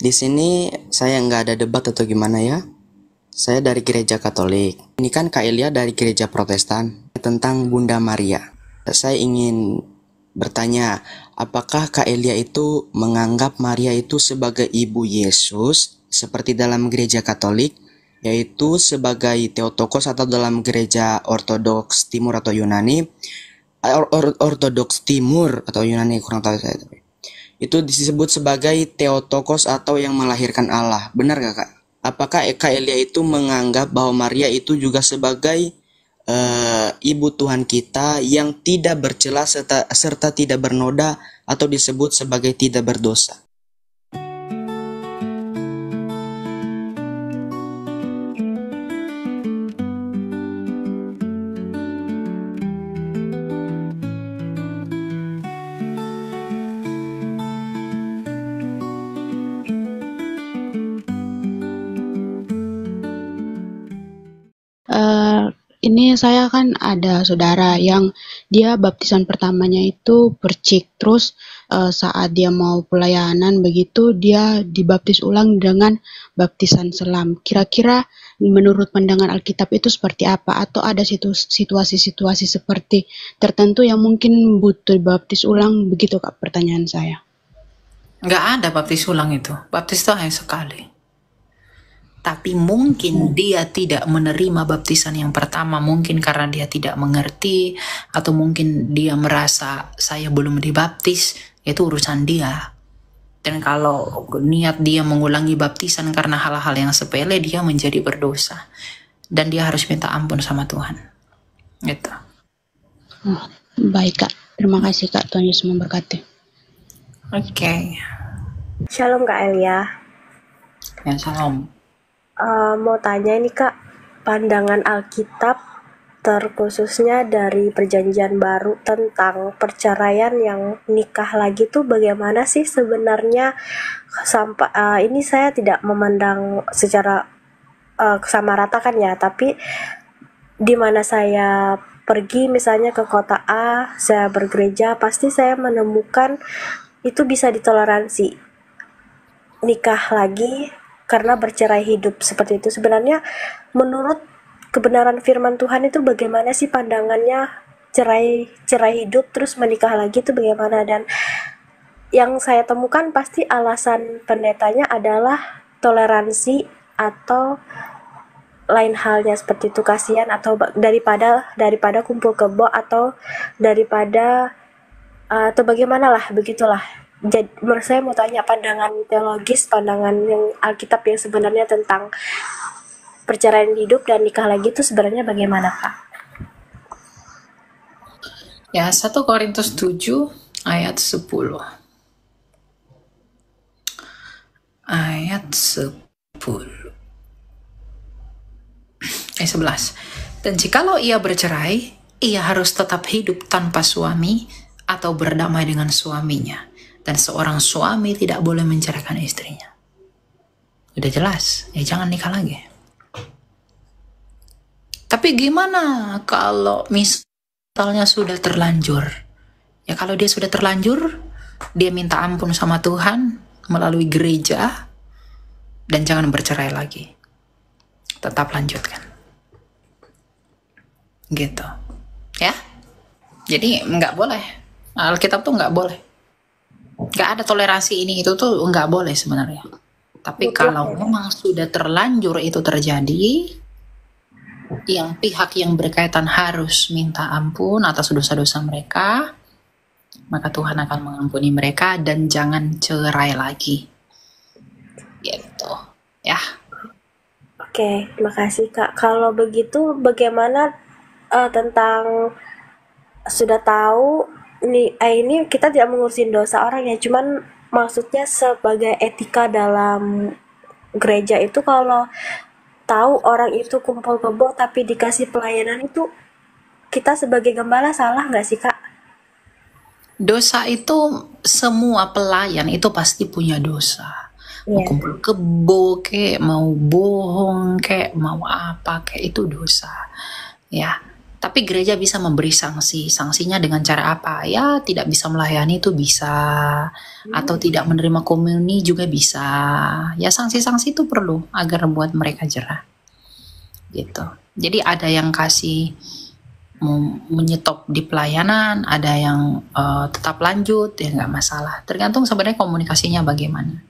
Di sini saya nggak ada debat atau gimana ya. Saya dari gereja Katolik. Ini kan Kak Elia dari gereja Protestan. Tentang Bunda Maria. Saya ingin bertanya, apakah Kak Elia itu menganggap Maria itu sebagai ibu Yesus seperti dalam gereja Katolik, yaitu sebagai Theotokos, atau dalam gereja Ortodoks Timur atau Yunani, Ortodoks Timur atau Yunani, kurang tahu saya, tapi itu disebut sebagai Theotokos atau yang melahirkan Allah. Benar gak, Kak? Apakah Kak Elia itu menganggap bahwa Maria itu juga sebagai ibu Tuhan kita yang tidak bercela serta tidak bernoda, atau disebut sebagai tidak berdosa? Ini saya kan ada saudara yang dia baptisan pertamanya itu percik, terus saat dia mau pelayanan begitu dia dibaptis ulang dengan baptisan selam. Kira-kira menurut pandangan Alkitab itu seperti apa? Atau ada situasi-situasi seperti tertentu yang mungkin butuh baptis ulang begitu, Kak, pertanyaan saya. Nggak ada baptis ulang itu. Baptis itu hanya sekali. Tapi mungkin dia tidak menerima baptisan yang pertama, mungkin karena dia tidak mengerti, atau mungkin dia merasa saya belum dibaptis, itu urusan dia. Dan kalau niat dia mengulangi baptisan karena hal-hal yang sepele, dia menjadi berdosa. Dan dia harus minta ampun sama Tuhan. Gitu. Baik, Kak. Terima kasih, Kak. Tuhan Yesus memberkati. Oke. Shalom Kak Elia. Ya, salam. Mau tanya ini Kak, pandangan Alkitab terkhususnya dari Perjanjian Baru tentang perceraian yang nikah lagi tuh bagaimana sih sebenarnya? Sampai ini saya tidak memandang secara kesamaratakan ya, tapi di mana saya pergi misalnya ke kota A, saya bergereja, pasti saya menemukan itu bisa ditoleransi nikah lagi karena bercerai hidup seperti itu. Sebenarnya menurut kebenaran firman Tuhan itu bagaimana sih pandangannya cerai hidup terus menikah lagi itu bagaimana? Dan yang saya temukan pasti alasan pendetanya adalah toleransi atau lain halnya seperti itu, kasihan atau daripada kumpul kebo atau daripada atau bagaimana lah begitulah. Jadi menurut saya mau tanya pandangan teologis, pandangan yang Alkitab yang sebenarnya tentang perceraian hidup dan nikah lagi itu sebenarnya bagaimana, Kak? Ya, 1 Korintus 7 ayat 10. Ayat 11. Dan jikalau ia bercerai, ia harus tetap hidup tanpa suami atau berdamai dengan suaminya. Dan seorang suami tidak boleh menceraikan istrinya. Udah jelas, ya jangan nikah lagi. Tapi gimana kalau misalnya sudah terlanjur? Ya kalau dia sudah terlanjur, dia minta ampun sama Tuhan melalui gereja, dan jangan bercerai lagi. Tetap lanjutkan. Gitu. Ya. Jadi nggak boleh. Alkitab tuh nggak boleh. Nggak ada toleransi ini itu tuh nggak boleh sebenarnya. Tapi kalau memang sudah terlanjur itu terjadi, yang pihak yang berkaitan harus minta ampun atas dosa-dosa mereka, maka Tuhan akan mengampuni mereka dan jangan cerai lagi. Gitu. Ya. Oke, terima kasih Kak. Kalau begitu bagaimana tentang sudah tahu ini kita tidak mengurusin dosa orang ya, cuman maksudnya sebagai etika dalam gereja itu kalau tahu orang itu kumpul kebo tapi dikasih pelayanan itu kita sebagai gembala salah nggak sih Kak? Dosa itu semua pelayan itu pasti punya dosa. Mau kumpul kebo kek, mau bohong kek, mau apa kek, itu dosa. Ya. Tapi gereja bisa memberi sanksi. Sanksinya dengan cara apa? Ya, tidak bisa melayani itu bisa. Atau tidak menerima komuni juga bisa. Ya, sanksi-sanksi itu perlu agar buat mereka jerah. Gitu. Jadi ada yang kasih menyetop di pelayanan, ada yang tetap lanjut, ya nggak masalah. Tergantung sebenarnya komunikasinya bagaimana.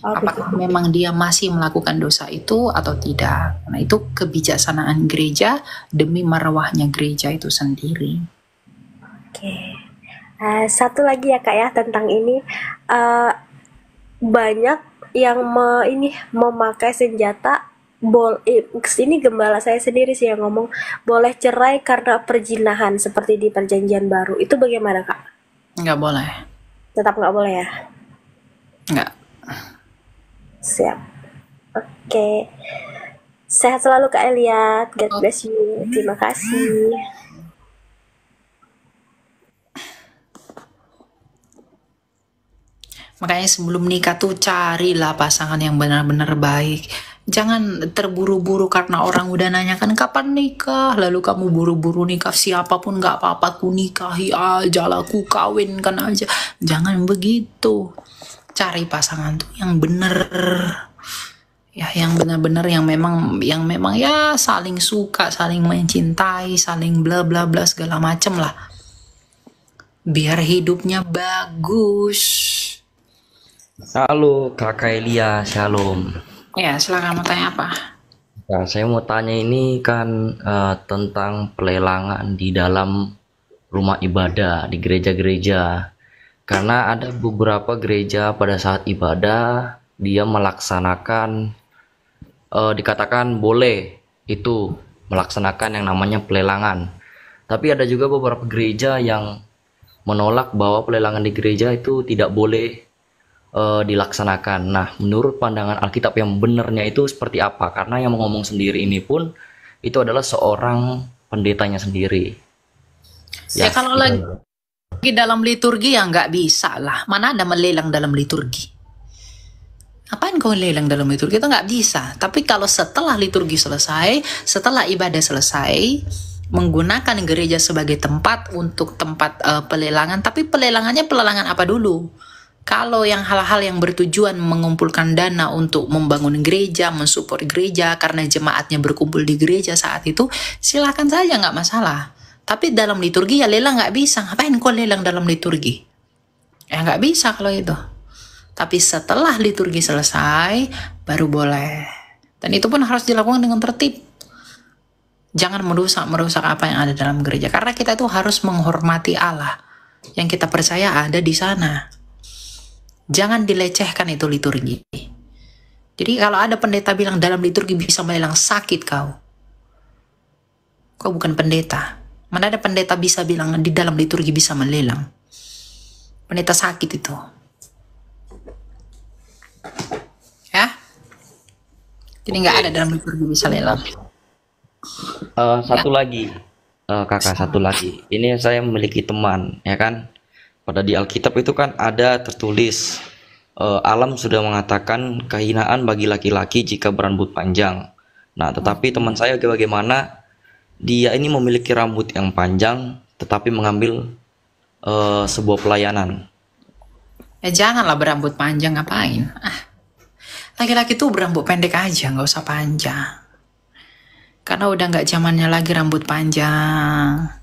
Apakah memang dia masih melakukan dosa itu atau tidak. Nah, itu kebijaksanaan gereja demi marwahnya gereja itu sendiri. Oke. Satu lagi ya Kak ya tentang ini. Banyak yang memakai senjata. Ini gembala saya sendiri sih yang ngomong boleh cerai karena perzinahan seperti di Perjanjian Baru. Itu bagaimana Kak? Nggak boleh. Tetap nggak boleh ya? Nggak. Siap. Oke. Sehat selalu Kak Eliat. God bless you. Terima kasih. Makanya sebelum nikah tuh carilah pasangan yang benar-benar baik. Jangan terburu-buru karena orang udah nanyakan kapan nikah, lalu kamu buru-buru nikah. Siapapun nggak apa-apa, ku nikahi aja lah, ku kawinkan aja. Jangan begitu. Cari pasangan tuh yang bener, ya yang benar-benar yang memang ya saling suka, saling mencintai, saling bla bla bla segala macem lah, biar hidupnya bagus. Halo Kakak Elia, shalom. Ya, silakan mau tanya apa? Nah, saya mau tanya ini kan tentang pelelangan di dalam rumah ibadah di gereja-gereja. Karena ada beberapa gereja pada saat ibadah dia melaksanakan dikatakan boleh itu melaksanakan yang namanya pelelangan. Tapi ada juga beberapa gereja yang menolak bahwa pelelangan di gereja itu tidak boleh dilaksanakan. Nah, menurut pandangan Alkitab yang benarnya itu seperti apa? Karena yang ngomong sendiri ini pun itu adalah seorang pendetanya sendiri. Ya kalau lagi dalam liturgi ya nggak bisa lah. Mana ada melelang dalam liturgi? Apaan kau lelang dalam liturgi? Itu nggak bisa. Tapi kalau setelah liturgi selesai, setelah ibadah selesai, menggunakan gereja sebagai tempat untuk tempat pelelangan. Tapi pelelangannya pelelangan apa dulu? Kalau yang hal-hal yang bertujuan mengumpulkan dana untuk membangun gereja, mensupport gereja karena jemaatnya berkumpul di gereja saat itu, silakan saja, nggak masalah. Tapi dalam liturgi ya lelang nggak bisa. Ngapain kau lelang dalam liturgi? Ya nggak bisa kalau itu. Tapi setelah liturgi selesai, baru boleh. Dan itu pun harus dilakukan dengan tertib. Jangan merusak apa yang ada dalam gereja. Karena kita itu harus menghormati Allah. Yang kita percaya ada di sana. Jangan dilecehkan itu liturgi. Jadi kalau ada pendeta bilang dalam liturgi bisa melelang, sakit kau. Kau bukan pendeta. Mana ada pendeta bisa bilang di dalam liturgi bisa melelang. Pendeta sakit itu. Ya. Jadi nggak ada dalam liturgi bisa lelang. Satu lagi, kakak, satu lagi. Ini saya memiliki teman, ya kan? Pada di Alkitab itu kan ada tertulis alam sudah mengatakan kehinaan bagi laki-laki jika berambut panjang. Nah, tetapi teman saya bagaimana dia ini memiliki rambut yang panjang tetapi mengambil sebuah pelayanan. Ya janganlah berambut panjang, ngapain? Laki-laki tuh berambut pendek aja, nggak usah panjang. Karena udah nggak zamannya lagi rambut panjang.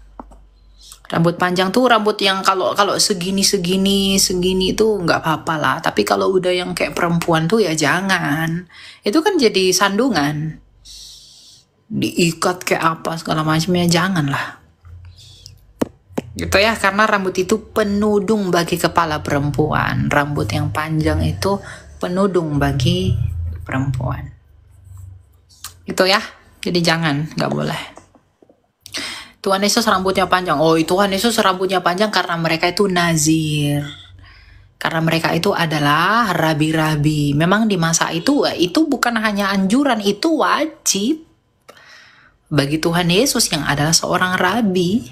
Rambut panjang tuh rambut yang kalau segini itu nggak apa-apa lah. Tapi kalau udah yang kayak perempuan tuh ya jangan. Itu kan jadi sandungan. Diikat kayak apa segala macamnya, jangan lah. Gitu ya, karena rambut itu penudung bagi kepala perempuan. Rambut yang panjang itu penudung bagi perempuan. Gitu ya. Jadi jangan, nggak boleh. Tuhan Yesus rambutnya panjang. Oh, Tuhan Yesus rambutnya panjang karena mereka itu nazir. Karena mereka itu adalah rabi-rabi. Memang di masa itu bukan hanya anjuran, itu wajib. Bagi Tuhan Yesus yang adalah seorang rabi.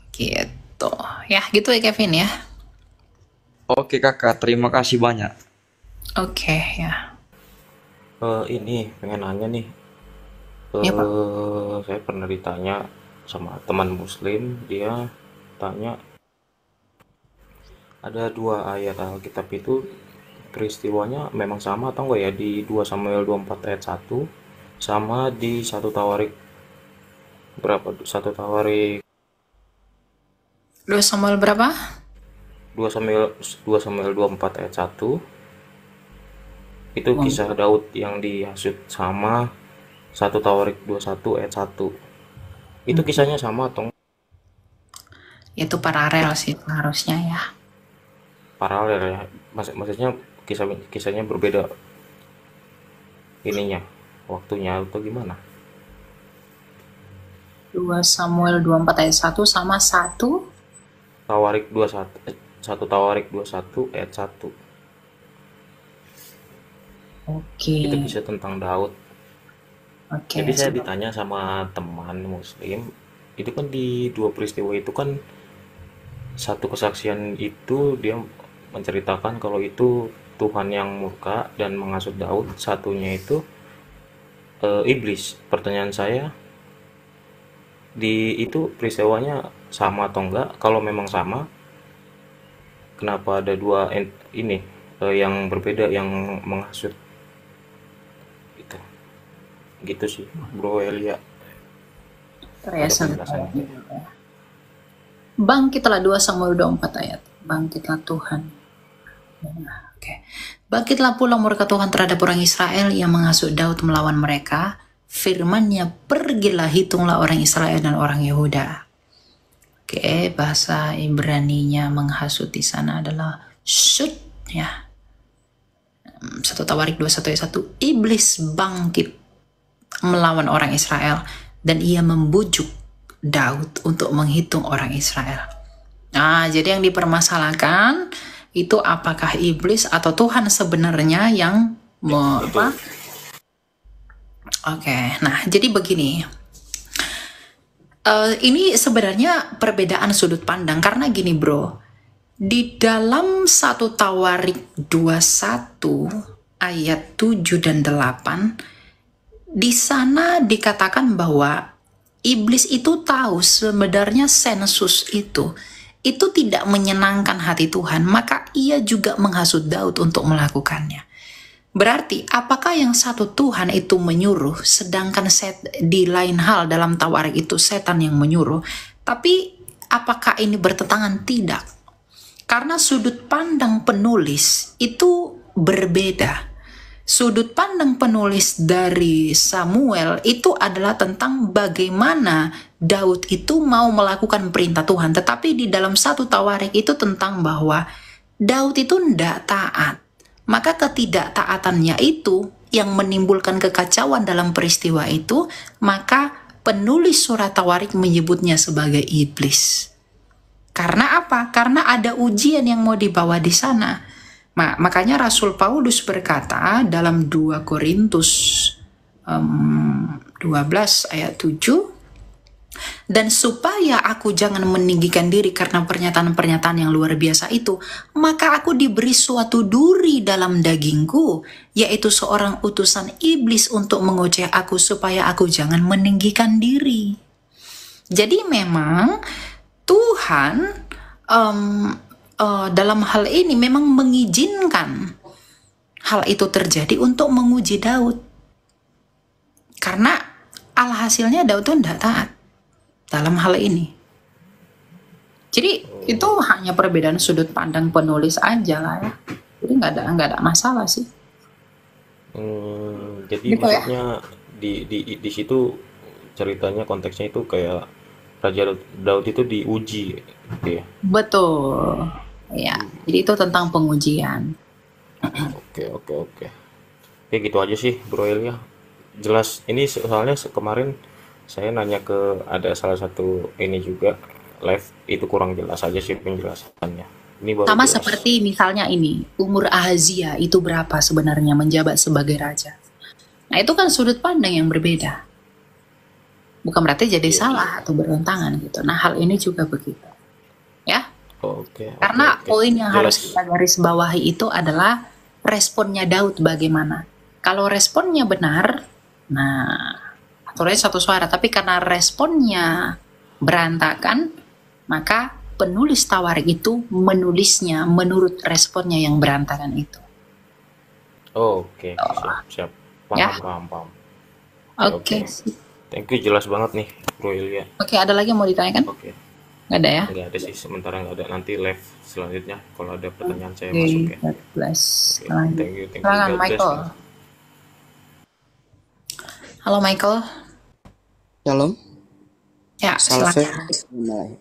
Gitu. Ya, gitu ya Kevin ya. Oke kakak, terima kasih banyak. Oke, ya. Ini pengen nanya nih. Ya Pak. Saya pernah ditanya sama teman muslim, dia tanya ada dua ayat Alkitab itu peristiwanya memang sama atau enggak ya, di 2 Samuel 24 ayat 1 sama di 1 Tawarik berapa? 1 Tawarik 2 Samuel berapa? 2 Samuel 24 ayat 1 itu kisah Daud yang dihasut, sama 1 Tawarik 21 ayat 1. Itu kisahnya sama atau Itu paralel sih harusnya ya. paralel ya? Maksudnya kisahnya berbeda ininya, waktunya atau gimana? 2 Samuel 24 ayat 1 sama 1 Tawarik 1 Tawarik 21 ayat 1. Oke. Itu kisah tentang Daud. Oke. Jadi saya ditanya sama teman muslim, itu kan di dua peristiwa itu kan satu kesaksian itu dia menceritakan kalau itu Tuhan yang murka dan menghasut Daud, satunya itu iblis. Pertanyaan saya, di itu peristiwanya sama atau enggak? Kalau memang sama, kenapa ada dua ini yang berbeda yang menghasut itu? Gitu sih, Bro Elia. Ada penjelasannya. Bangkitlah 2 Samuel 24 ayat. Bangkitlah Tuhan. Oke. Bangkitlah pula murka Tuhan terhadap orang Israel yang menghasut Daud melawan mereka. Firman-Nya, pergilah, hitunglah orang Israel dan orang Yehuda. Oke, bahasa Ibrani-nya menghasut di sana adalah shut ya. 1 Tawarik 21 ayat 1. Iblis bangkit melawan orang Israel dan ia membujuk Daud untuk menghitung orang Israel. Nah, jadi yang dipermasalahkan itu apakah iblis atau Tuhan sebenarnya yang apa? Oke, nah jadi begini. Ini sebenarnya perbedaan sudut pandang karena gini bro, di dalam 1 Tawarik 21 ayat 7 dan 8 di sana dikatakan bahwa iblis itu tahu sebenarnya sensus itu tidak menyenangkan hati Tuhan, maka ia juga menghasut Daud untuk melakukannya. Berarti apakah yang satu Tuhan itu menyuruh, sedangkan di lain hal dalam Tawarik itu setan yang menyuruh, tapi apakah ini bertentangan? Tidak. Karena sudut pandang penulis itu berbeda. Sudut pandang penulis dari Samuel itu adalah tentang bagaimana Daud itu mau melakukan perintah Tuhan. Tetapi di dalam 1 Tawarik itu tentang bahwa Daud itu tidak taat. Maka ketidaktaatannya itu yang menimbulkan kekacauan dalam peristiwa itu, maka penulis surat Tawarik menyebutnya sebagai iblis. Karena apa? Karena ada ujian yang mau dibawa di sana. Makanya Rasul Paulus berkata dalam 2 Korintus 12 ayat 7, dan supaya aku jangan meninggikan diri karena pernyataan-pernyataan yang luar biasa itu, maka aku diberi suatu duri dalam dagingku, yaitu seorang utusan iblis untuk mengoceh aku supaya aku jangan meninggikan diri. Jadi memang Tuhan dalam hal ini memang mengizinkan hal itu terjadi untuk menguji Daud. Karena alhasilnya Daud itu tidak taat dalam hal ini. Jadi itu hanya perbedaan sudut pandang penulis aja lah ya. Jadi nggak ada masalah sih. Jadi Gitu maksudnya di situ ceritanya, konteksnya itu kayak Raja Daud itu diuji gitu ya. Betul. Ya, jadi itu tentang pengujian. Oke. Ya gitu aja sih Bro Elia. Jelas ini soalnya kemarin saya nanya ke ada salah satu ini juga live, itu kurang jelas aja sih penjelasannya. Ini baru Sama jelas. seperti misalnya ini, umur Ahazia itu berapa sebenarnya menjabat sebagai raja. Nah itu kan sudut pandang yang berbeda. Bukan berarti jadi salah atau bertentangan gitu. Nah hal ini juga begitu. Ya. Oke. Karena poin yang Jelas. harus kita garis bawahi itu adalah responnya Daud bagaimana. Kalau responnya benar, nah faktornya satu suara, tapi karena responnya berantakan, maka penulis Tawarik itu menulisnya menurut responnya yang berantakan itu. Oke, siap. Paham, Ya. paham. Oke. Thank you, jelas banget nih, Bro Ilya. Oke, ada lagi yang mau ditanyakan? Oke, Nggak ada ya? nggak ada sih, sementara nggak ada. Nanti live selanjutnya kalau ada pertanyaan saya Oke, masuk ya. God bless. Oke, Lanjut. thank you. Silakan, God bless, Michael. Mas. Halo Michael. Shalom. Ya, Salve. silakan.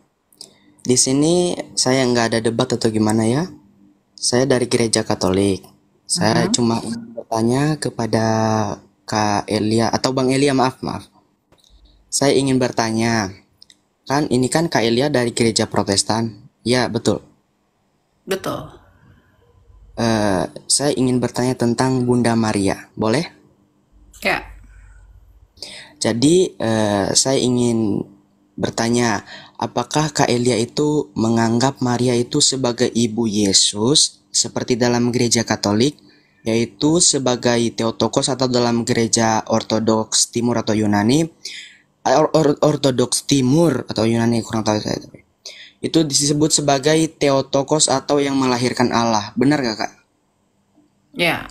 Di sini saya nggak ada debat atau gimana ya. Saya dari gereja Katolik. Saya cuma ingin bertanya kepada Kak Elia atau Bang Elia, maaf. Saya ingin bertanya, kan ini kan Kak Elia dari gereja Protestan. Ya, betul. Betul. Saya ingin bertanya tentang Bunda Maria. Boleh? Ya. Jadi saya ingin bertanya, apakah Kak Elia itu menganggap Maria itu sebagai ibu Yesus seperti dalam gereja Katolik, yaitu sebagai Theotokos, atau dalam gereja Ortodoks Timur atau Yunani, Ortodoks Timur atau Yunani, kurang tahu saya, tapi itu disebut sebagai Theotokos atau yang melahirkan Allah. Benar gak, Kak? Ya.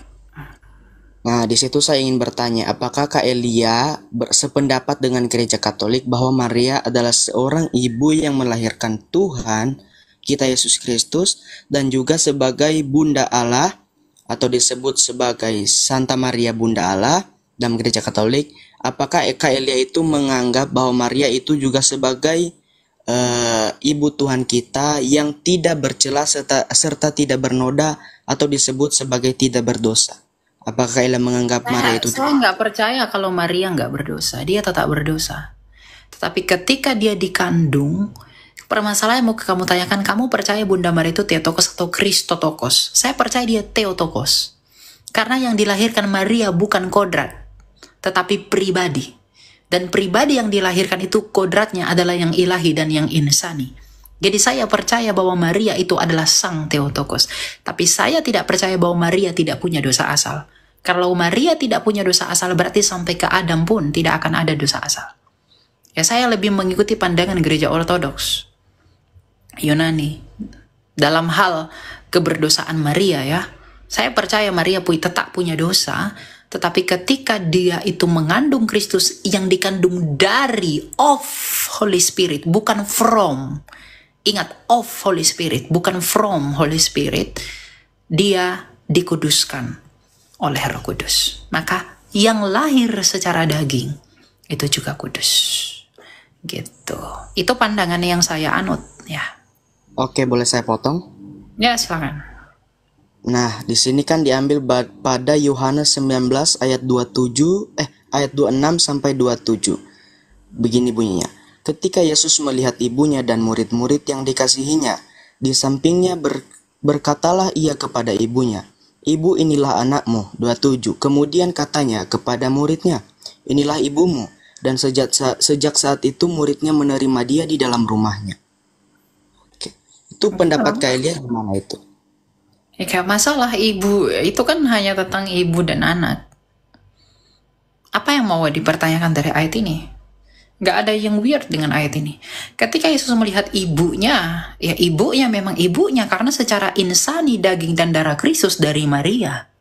Nah, di situ saya ingin bertanya, apakah Kak Elia bersependapat dengan gereja Katolik bahwa Maria adalah seorang ibu yang melahirkan Tuhan kita Yesus Kristus dan juga sebagai Bunda Allah atau disebut sebagai Santa Maria Bunda Allah dalam gereja Katolik? Apakah Kak Elia itu menganggap bahwa Maria itu juga sebagai ibu Tuhan kita yang tidak bercela serta tidak bernoda atau disebut sebagai tidak berdosa? Apakah Elia menganggap Maria itu? Saya nggak percaya kalau Maria nggak berdosa. Dia tetap berdosa. Tetapi ketika dia dikandung, permasalahan yang mau kamu tanyakan, kamu percaya Bunda Maria itu Theotokos atau Kristotokos? Saya percaya dia Theotokos. Karena yang dilahirkan Maria bukan kodrat, tetapi pribadi. Dan pribadi yang dilahirkan itu kodratnya adalah yang ilahi dan yang insani. Jadi saya percaya bahwa Maria itu adalah sang Theotokos. Tapi saya tidak percaya bahwa Maria tidak punya dosa asal. Kalau Maria tidak punya dosa asal, berarti sampai ke Adam pun tidak akan ada dosa asal. Ya, saya lebih mengikuti pandangan gereja Ortodoks Yunani dalam hal keberdosaan Maria ya. Saya percaya Maria tetap punya dosa, tetapi ketika dia itu mengandung Kristus yang dikandung dari of Holy Spirit, bukan from. Ingat, of Holy Spirit, bukan from Holy Spirit. Dia dikuduskan oleh Roh Kudus. Maka yang lahir secara daging itu juga kudus. Gitu. Itu pandangan yang saya anut ya. Oke, boleh saya potong? Ya, silakan. Nah, di sini kan diambil pada Yohanes 19 ayat 26 sampai 27. Begini bunyinya. Ketika Yesus melihat ibunya dan murid-murid yang dikasihinya, di sampingnya berkatalah ia kepada ibunya, "Ibu, inilah anakmu." 27. Kemudian katanya kepada muridnya, "Inilah ibumu." Dan sejak saat itu muridnya menerima dia di dalam rumahnya. Oke. Itu pendapat Kak Elia gimana itu? Ya, kayak masalah ibu itu kan hanya tentang ibu dan anak. Apa yang mau dipertanyakan dari ayat ini? Nggak ada yang weird dengan ayat ini. Ketika Yesus melihat ibunya, ya ibunya memang ibunya karena secara insani daging dan darah Kristus dari Maria.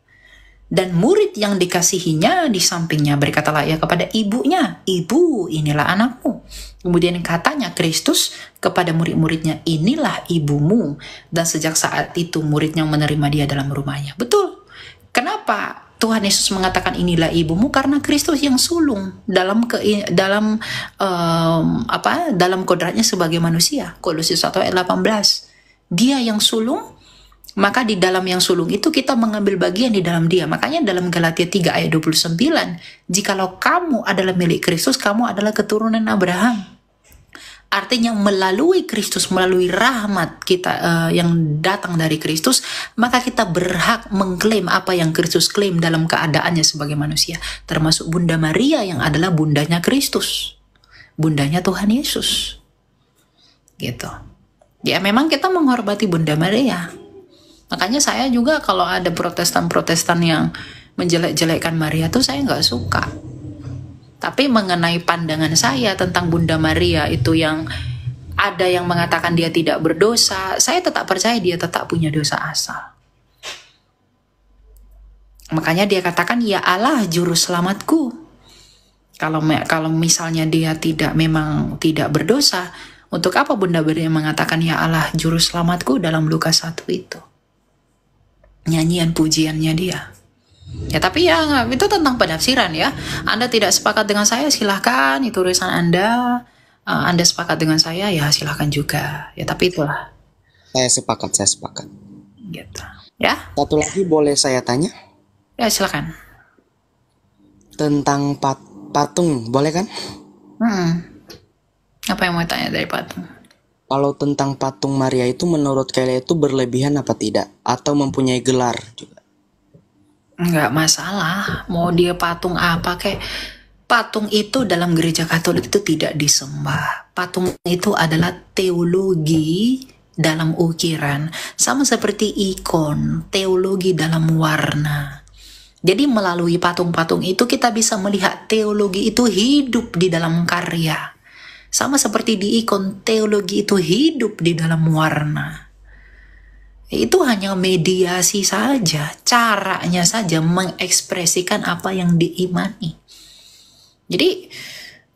Dan murid yang dikasihinya di sampingnya berkatalah ia kepada ibunya, "Ibu, inilah anakmu." Kemudian katanya Kristus kepada murid-muridnya, "Inilah ibumu." Dan sejak saat itu muridnya menerima dia dalam rumahnya. Betul. Kenapa Tuhan Yesus mengatakan inilah ibumu? Karena Kristus yang sulung dalam kodratnya sebagai manusia. Kolose 1 ayat 18. Dia yang sulung, maka di dalam yang sulung itu kita mengambil bagian di dalam dia. Makanya dalam Galatia 3 ayat 29, jikalau kamu adalah milik Kristus, kamu adalah keturunan Abraham. Artinya melalui Kristus, melalui rahmat kita yang datang dari Kristus, maka kita berhak mengklaim apa yang Kristus klaim dalam keadaannya sebagai manusia. Termasuk Bunda Maria yang adalah bundanya Kristus. Bundanya Tuhan Yesus. Gitu. Ya memang kita menghormati Bunda Maria. Makanya saya juga kalau ada protestan-protestan yang menjelek-jelekkan Maria tuh saya nggak suka. Tapi mengenai pandangan saya tentang Bunda Maria itu, yang ada yang mengatakan dia tidak berdosa, saya tetap percaya dia tetap punya dosa asal. Makanya dia katakan, ya Allah juru selamatku. Kalau misalnya dia memang tidak berdosa, untuk apa Bunda Maria mengatakan ya Allah juru selamatku dalam Lukas 1 itu? Nyanyian pujiannya dia. Ya tapi ya itu tentang penafsiran ya. Anda tidak sepakat dengan saya, silahkan, itu urusan Anda. Anda sepakat dengan saya, ya silahkan juga. Ya tapi itulah. Saya sepakat. Gitu. Ya. Satu lagi boleh saya tanya? Ya silakan. Tentang patung, boleh kan? Apa yang mau tanya dari patung? Kalau tentang patung Maria itu menurut kalian itu berlebihan apa tidak? Atau mempunyai gelar juga? Nggak masalah, mau dia patung apa kayak. Patung itu dalam gereja Katolik itu tidak disembah. Patung itu adalah teologi dalam ukiran, sama seperti ikon, teologi dalam warna. Jadi melalui patung-patung itu kita bisa melihat teologi itu hidup di dalam karya. Sama seperti di ikon, teologi itu hidup di dalam warna. Itu hanya mediasi saja, caranya saja mengekspresikan apa yang diimani. Jadi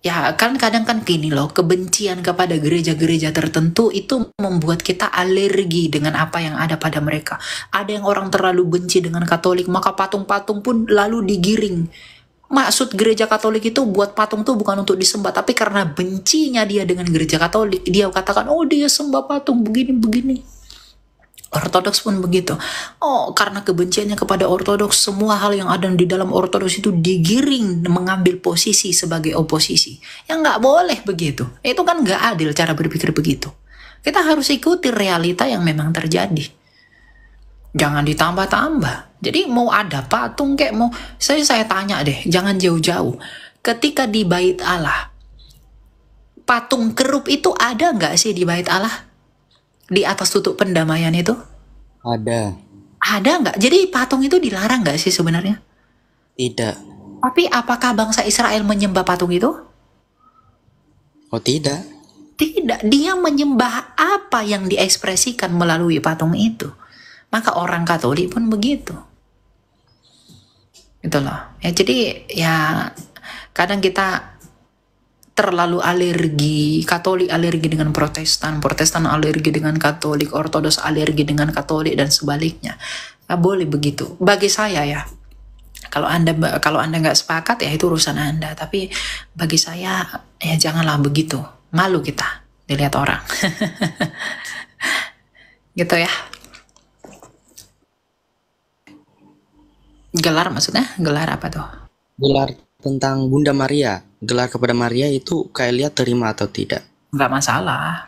ya kan kadang kan gini loh, kebencian kepada gereja-gereja tertentu itu membuat kita alergi dengan apa yang ada pada mereka. Ada yang orang terlalu benci dengan Katolik, maka patung-patung pun lalu digiring. Maksud gereja Katolik itu buat patung tuh bukan untuk disembah, tapi karena bencinya dia dengan gereja Katolik, dia katakan, oh dia sembah patung begini-begini. Ortodoks pun begitu. Oh, karena kebenciannya kepada Ortodoks, semua hal yang ada di dalam Ortodoks itu digiring mengambil posisi sebagai oposisi. Yang nggak boleh begitu. Itu kan nggak adil cara berpikir begitu. Kita harus ikuti realita yang memang terjadi. Jangan ditambah-tambah. Jadi mau ada patung kayak mau, saya tanya deh, jangan jauh-jauh. Ketika di Bait Allah, patung kerup itu ada nggak sih di Bait Allah? Di atas tutup pendamaian itu? Ada. Ada nggak? Jadi patung itu dilarang nggak sih sebenarnya? Tidak. Tapi apakah bangsa Israel menyembah patung itu? Oh tidak. Tidak. Dia menyembah apa yang diekspresikan melalui patung itu. Maka orang Katolik pun begitu. Gitu loh. Ya, jadi ya kadang kita terlalu alergi, Katolik alergi dengan Protestan, Protestan alergi dengan Katolik, Ortodoks alergi dengan Katolik, dan sebaliknya. Nggak boleh begitu. Bagi saya ya, kalau anda nggak sepakat ya itu urusan Anda. Tapi bagi saya ya janganlah begitu. Malu kita dilihat orang. Gitu ya. Gelar maksudnya? Gelar apa tuh? Gelar tentang Bunda Maria, gelar kepada Maria itu Kailia terima atau tidak? Nggak masalah.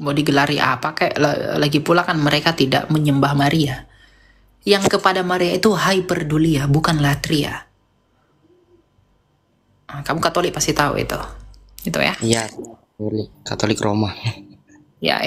Mau digelari apa kayak, lagi pula kan mereka tidak menyembah Maria. Yang kepada Maria itu hyperdulia, bukan latria. Kamu Katolik pasti tahu itu. Itu ya? Iya, Katolik Roma. Ya.